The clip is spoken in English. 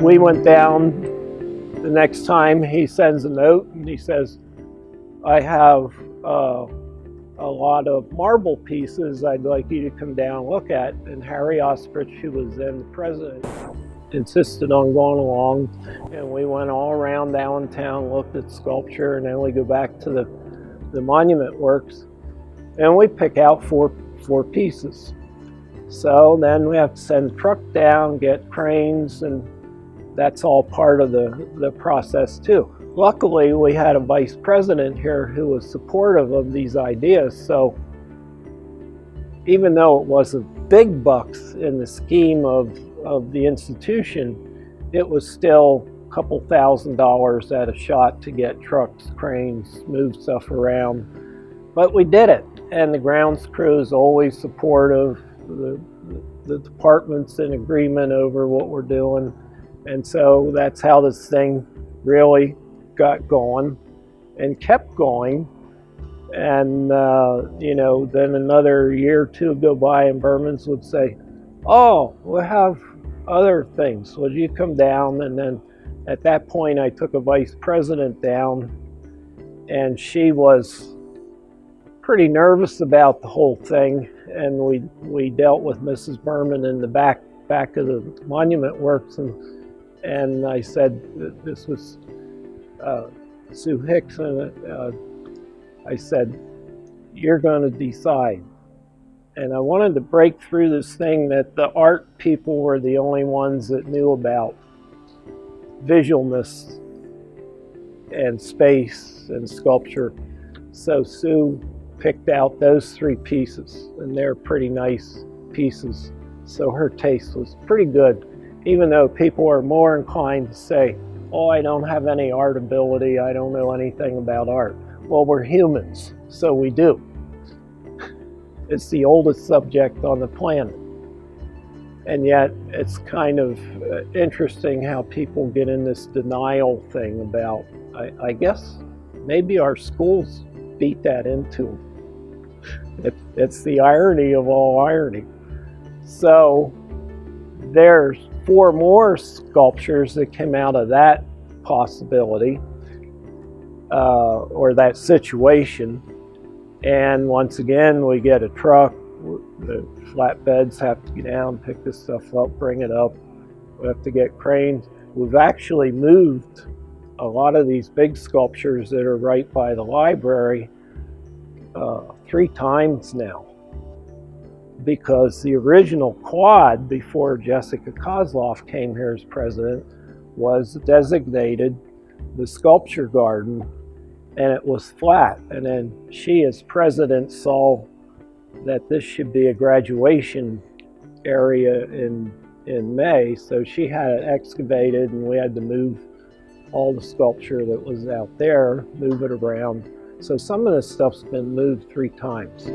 we went down the next time. He sends a note and he says, I have a lot of marble pieces I'd like you to come down and look at. And Harry Ostrich, who was then the president, insisted on going along, and we went all around downtown, looked at sculpture, and then we go back to the monument works, and we pick out four pieces. So then we have to send the truck down, get cranes, and that's all part of the process too. Luckily, we had a vice president here who was supportive of these ideas, so even though it wasn't big bucks in the scheme of the institution, it was still a couple $1,000s at a shot to get trucks, cranes, move stuff around. But we did it, and the grounds crew is always supportive. The department's in agreement over what we're doing, and so that's how this thing really got going and kept going. And then another year or two go by and Bermans would say, oh, we'll have other things, would you come down? And then at that point I took a vice president down, and she was pretty nervous about the whole thing, and we dealt with Mrs. Berman in the back of the monument works, and I said, this was Sue Hickson, I said, you're going to decide. And I wanted to break through this thing that the art people were the only ones that knew about visualness and space and sculpture. So Sue picked out those three pieces, and they're pretty nice pieces. So her taste was pretty good, even though people are more inclined to say, oh, I don't have any art ability, I don't know anything about art. Well, we're humans, so we do. It's the oldest subject on the planet. And yet, it's kind of interesting how people get in this denial thing about, I guess, maybe our schools beat that into them. It's the irony of all irony. So, there's 4 more sculptures that came out of that possibility, or that situation. And once again, we get a truck, the flatbeds have to get down, pick this stuff up, bring it up. We have to get cranes. We've actually moved a lot of these big sculptures that are right by the library 3 times now, because the original quad before Jessica Kozloff came here as president was designated the sculpture garden, and it was flat. And then she as president saw that this should be a graduation area in May, so she had it excavated, and we had to move all the sculpture that was out there, move it around. So some of this stuff's been moved 3 times.